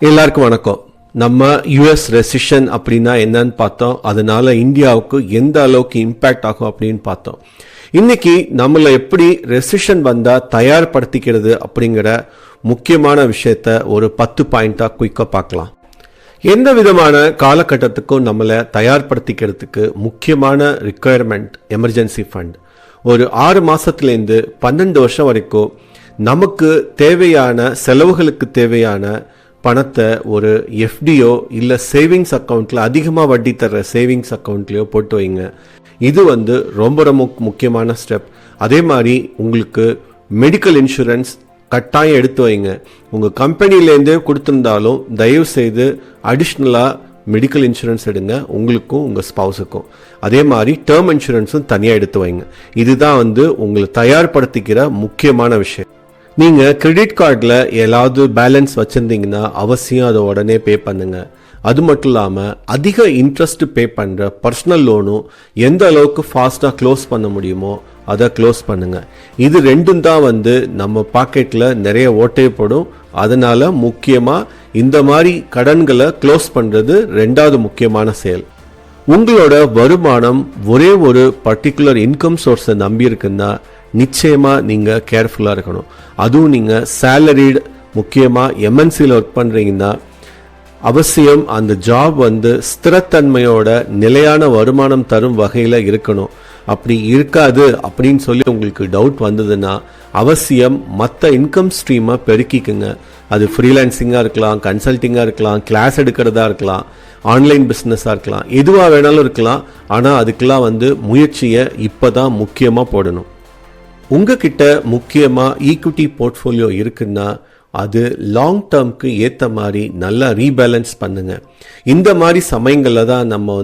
எல்லாருக்கும் வணக்கம். நம்ம யூஎஸ் ரெசிஷன் அப்படின்னா என்னன்னு பார்த்தோம். அதனால இந்தியாவுக்கு எந்த அளவுக்கு இம்பாக்ட் ஆகும் அப்படின்னு பார்த்தோம். இன்னைக்கு நம்மள எப்படி ரெசிஷன் வந்தா தயார்படுத்திக்கிறது அப்படிங்கிற முக்கியமான விஷயத்த ஒரு 10 பாயிண்டா குயிக்கா பார்க்கலாம். எந்த விதமான காலகட்டத்துக்கும் நம்மளை தயார்படுத்திக்கிறதுக்கு முக்கியமான ரிக்குயர்மெண்ட் எமர்ஜென்சி ஃபண்ட். ஒரு 6 மாசத்துலேருந்து 12 வருஷம் வரைக்கும் நமக்கு தேவையான செலவுகளுக்கு தேவையான பணத்தை ஒரு எஃப்டியோ இல்லை சேவிங்ஸ் அக்கௌண்ட்ல அதிகமாக வட்டி தர்ற சேவிங்ஸ் அக்கௌண்ட்லயோ போட்டு வைங்க. இது ரொம்ப ரொம்ப முக்கியமான ஸ்டெப். அதே மாதிரி உங்களுக்கு மெடிக்கல் இன்சூரன்ஸ் கட்டாயம் எடுத்து வைங்க. உங்கள் கம்பெனிலேருந்தே கொடுத்துருந்தாலும் தயவு செய்து அடிஷ்னலாக மெடிக்கல் இன்சூரன்ஸ் எடுங்க, உங்களுக்கும் உங்கள் ஸ்பவுஸுக்கும். அதே மாதிரி டேர்ம் இன்சூரன்ஸும் தனியாக எடுத்து வைங்க. இதுதான் உங்களை தயார்படுத்திக்கிற முக்கியமான விஷயம். நீங்கள் கிரெடிட் கார்டில் ஏதாவது பேலன்ஸ் வச்சுருந்தீங்கன்னா அவசியம் அதை உடனே பே பண்ணுங்க. அது மட்டும் இல்லாமல் அதிக இன்ட்ரெஸ்ட் பே பண்ணுற பர்சனல் லோனும் எந்த அளவுக்கு ஃபாஸ்ட்டாக க்ளோஸ் பண்ண முடியுமோ அதை க்ளோஸ் பண்ணுங்க. இது ரெண்டும் தான் நம்ம பாக்கெட்டில் நிறைய ஓட்டைப்படும். அதனால முக்கியமாக இந்த மாதிரி கடன்களை க்ளோஸ் பண்ணுறது ரெண்டாவது முக்கியமான செயல். உங்களோட வருமானம் ஒரே ஒரு பர்டிகுலர் இன்கம் சோர்ஸை நம்பி இருக்குன்னா நிச்சயமா நீங்க கேர்ஃபுல்லா இருக்கணும். அதுவும் நீங்க சேலரிட், முக்கியமா எம்என்சியில் ஒர்க் பண்றீங்கன்னா அவசியம் அந்த ஜாப் ஸ்திரத்தன்மையோட நிலையான வருமானம் தரும் வகையில இருக்கணும். அப்படி இருக்காது அப்படின்னு சொல்லி உங்களுக்கு டவுட் வந்ததுன்னா அவசியம் மற்ற இன்கம் ஸ்ட்ரீமை பெருக்கிக்குங்க. அது ஃப்ரீலான்சிங்காக இருக்கலாம், கன்சல்டிங்காக இருக்கலாம், கிளாஸ் எடுக்கிறதா இருக்கலாம், ஆன்லைன் பிஸ்னஸாக இருக்கலாம், எதுவாக வேணாலும் இருக்கலாம். ஆனால் அதுக்கெல்லாம் முயற்சியை இப்போதான் முக்கியமாக போடணும். உங்ககிட்ட முக்கியமாக ஈக்விட்டி போர்ட்ஃபோலியோ இருக்குன்னா அது லாங் டேர்ம்க்கு ஏற்ற மாதிரி நல்லா ரீபேலன்ஸ் பண்ணுங்க. இந்த மாதிரி சமயங்களில் தான் நம்ம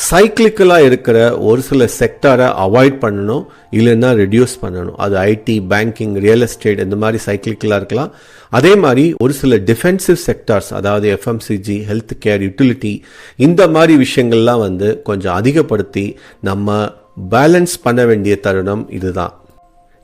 சைக்கிளிக்கலாக இருக்கிற ஒரு சில செக்டாரை அவாய்ட் பண்ணணும், இல்லைன்னா ரெடியூஸ் பண்ணணும். அது ஐடி, பேங்கிங், ரியல் எஸ்டேட் இந்த மாதிரி சைக்கிளிக்கலாக இருக்கலாம். அதே மாதிரி ஒரு சில டிஃபென்சிவ் செக்டார்ஸ், அதாவது எஃப்எம்சிஜி, ஹெல்த் கேர், யூட்டிலிட்டி, இந்த மாதிரி விஷயங்கள்லாம் கொஞ்சம் அதிகப்படுத்தி நம்ம பேலன்ஸ் பண்ண வேண்டிய தருணம் இதுதான்.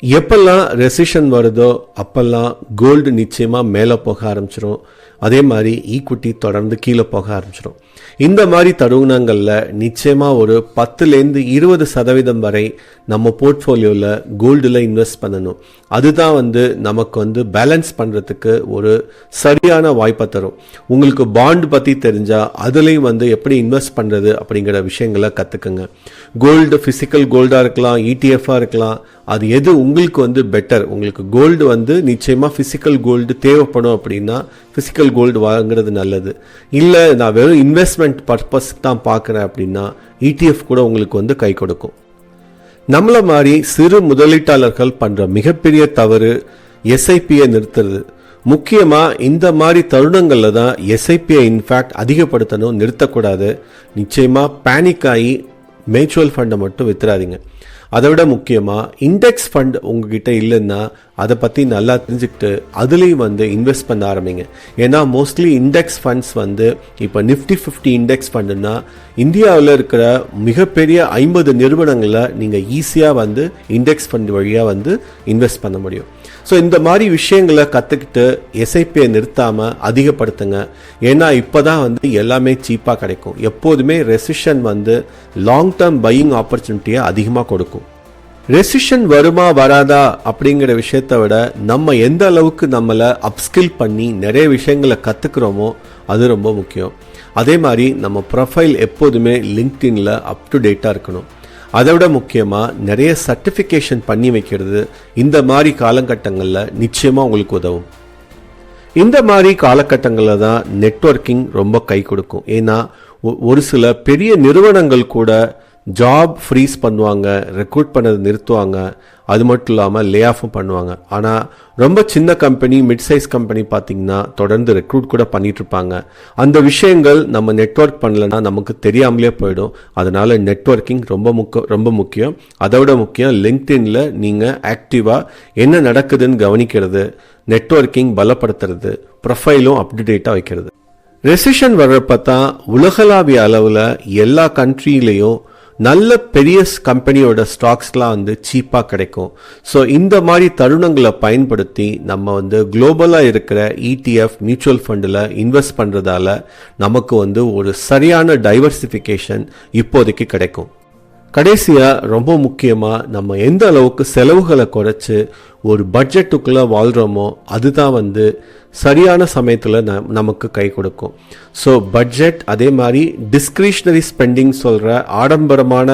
எப்பெல்லாம் ரெசிஷன் வருதோ அப்பெல்லாம் கோல்டு நிச்சயமா மேலே போக ஆரம்பிச்சிடும். அதே மாதிரி ஈக்விட்டி தொடர்ந்து கீழே போக ஆரம்பிச்சிடும். இந்த மாதிரி தருணங்களில் நிச்சயமா ஒரு 10லேருந்து 20% வரை நம்ம போர்ட்ஃபோலியோவில் கோல்டில் இன்வெஸ்ட் பண்ணணும். அதுதான் நமக்கு பேலன்ஸ் பண்ணுறதுக்கு ஒரு சரியான வாய்ப்பை தரும். உங்களுக்கு பாண்ட் பற்றி தெரிஞ்சால் அதுலேயும் எப்படி இன்வெஸ்ட் பண்ணுறது அப்படிங்கிற விஷயங்களை கற்றுக்குங்க. கோல்டு ஃபிசிக்கல் கோல்டாக இருக்கலாம், இடிஎஃபாக இருக்கலாம், அது எது உங்களுக்கு பெட்டர். உங்களுக்கு கோல்டு நிச்சயமாக ஃபிசிக்கல் கோல்டு தேவைப்படும் அப்படின்னா ஃபிசிக்கல் கோல்டு வாங்குறது நல்லது. இல்லை நான் வெறும் இன்வெஸ்ட்மெண்ட் பர்பஸ் தான் பார்க்குறேன் அப்படின்னா இடிஎஃப் கூட உங்களுக்கு கை கொடுக்கும். நம்மள மாதிரி சிறு முதலீட்டாளர்கள் பண்ணுற மிகப்பெரிய தவறு எஸ்ஐபியை நிறுத்துறது. முக்கியமாக இந்த மாதிரி தருணங்களில் தான் எஸ்ஐபியை இன்ஃபேக்ட் அதிகப்படுத்தணும், நிறுத்தக்கூடாது. நிச்சயமாக பேனிக் ஆகி மியூச்சுவல் ஃபண்டை மட்டும் வித்துறாதீங்க. அதை விட முக்கியமாக இண்டெக்ஸ் ஃபண்ட் உங்ககிட்ட இல்லைன்னா அதை பற்றி நல்லா தெரிஞ்சுக்கிட்டு அதுலேயும் இன்வெஸ்ட் பண்ண ஆரம்பிங்க. ஏன்னா மோஸ்ட்லி இண்டெக்ஸ் ஃபண்ட்ஸ் இப்போ நிஃப்டி 50 இண்டெக்ஸ் ஃபண்டுன்னா இந்தியாவில் இருக்கிற மிகப்பெரிய 50 நிறுவனங்களில் நீங்கள் ஈஸியாக இண்டெக்ஸ் ஃபண்ட் வழியாக இன்வெஸ்ட் பண்ண முடியும். ஸோ இந்த மாதிரி விஷயங்களை கற்றுக்கிட்டு எஸ்ஐபியை நிறுத்தாமல் அதிகப்படுத்துங்க. ஏன்னா இப்போ தான் எல்லாமே சீப்பாக கிடைக்கும். எப்போதுமே ரெசிஷன் லாங் டேர்ம் பையிங் ஆப்பர்ச்சுனிட்டியை அதிகமாக கொடுக்கும். ரெசிஷன் வருமா வராதா அப்படிங்கிற விஷயத்தை விட நம்ம எந்த அளவுக்கு நம்மளை அப்ஸ்கில் பண்ணி நிறைய விஷயங்களை கற்றுக்குறோமோ அது ரொம்ப முக்கியம். அதே மாதிரி நம்ம ப்ரொஃபைல் எப்போதுமே லிங்க்டின்ல அப் டு டேட்டாக இருக்கணும். அதை விட முக்கியமாக நிறைய சர்டிஃபிகேஷன் பண்ணி வைக்கிறது இந்த மாதிரி காலகட்டங்களில் நிச்சயமாக உங்களுக்கு உதவும். இந்த மாதிரி காலகட்டங்களில் தான் நெட்வொர்க்கிங் ரொம்ப கை கொடுக்கும். ஏன்னா ஒரு சில பெரிய நிறுவனங்கள் கூட ஜாப் ஃப்ரீஸ் பண்ணுவாங்க, ரெக்ரூட் பண்ணதை நிறுத்துவாங்க, அது மட்டும் இல்லாமல் லே ஆஃபும் பண்ணுவாங்க. ஆனால் ரொம்ப சின்ன கம்பெனி, மிட் சைஸ் கம்பெனி பார்த்தீங்கன்னா தொடர்ந்து ரெக்ரூட் கூட பண்ணிட்டு இருப்பாங்க. அந்த விஷயங்கள் நம்ம நெட்வொர்க் பண்ணலன்னா நமக்கு தெரியாமலே போயிடும். அதனால நெட்வொர்க்கிங் ரொம்ப முக்கியம். அதை விட முக்கியம் லிங்க்டின்ல நீங்கள் ஆக்டிவாக என்ன நடக்குதுன்னு கவனிக்கிறது, நெட்வொர்க்கிங் பலப்படுத்துறது, ப்ரொஃபைலும் அப்டேட்டாக வைக்கிறது. ரெசிஷன் வர்றப்ப தான் உலகளாவிய அளவில் எல்லா கண்ட்ரியிலையும் நல்ல பெரிய கம்பெனியோட ஸ்டாக்ஸ்லாம் வந்து சீப்பா கிடைக்கும். ஸோ இந்த மாதிரி தருணங்களை பயன்படுத்தி நம்ம வந்து குளோபலா இருக்கிற ETF மியூச்சுவல் ஃபண்டில் இன்வெஸ்ட் பண்றதால நமக்கு வந்து ஒரு சரியான டைவர்சிஃபிகேஷன் இப்போதைக்கு கிடைக்கும். கடைசியா ரொம்ப முக்கியமா நம்ம எந்த அளவுக்கு செலவுகளை குறைச்சு ஒரு பட்ஜெட்டுக்குள்ள வாழ்றோமோ அதுதான் வந்து சரியான சமயத்துல நமக்கு கை கொடுக்கும். ஸோ பட்ஜெட், அதே மாதிரி டிஸ்கிரிஷனரி ஸ்பெண்டிங் சொல்ற ஆடம்பரமான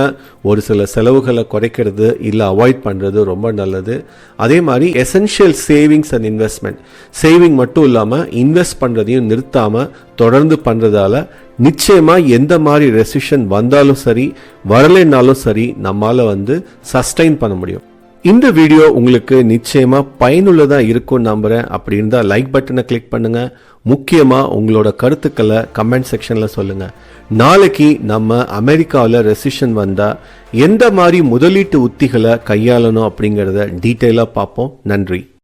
ஒரு சில செலவுகளை குறைக்கிறது இல்லை அவாய்ட் பண்றது ரொம்ப நல்லது. அதே மாதிரி essential savings and investment, saving மட்டும் இல்லாம இன்வெஸ்ட் பண்றதையும் நிறுத்தாம தொடர்ந்து பண்றதால நிச்சயமா எந்த மாதிரி ரெசிஷன் வந்தாலும் சரி வரலைன்னாலும் சரி நம்மால வந்து சஸ்டைன் பண்ண முடியும். இந்த வீடியோ உங்களுக்கு நிச்சயமா பயனுள்ளதா இருக்கும் நம்புறேன். அப்படி இருந்தா லைக் பட்டனை கிளிக் பண்ணுங்க. முக்கியமா உங்களோட கருத்துக்களை கமெண்ட் செக்ஷன்ல சொல்லுங்க. நாளைக்கு நம்ம அமெரிக்காவில் ரெசிஷன் வந்தா எந்த மாதிரி முதலீட்டு உத்திகளை கையாளணும் அப்படிங்கறத டீட்டெயிலா பார்ப்போம். நன்றி.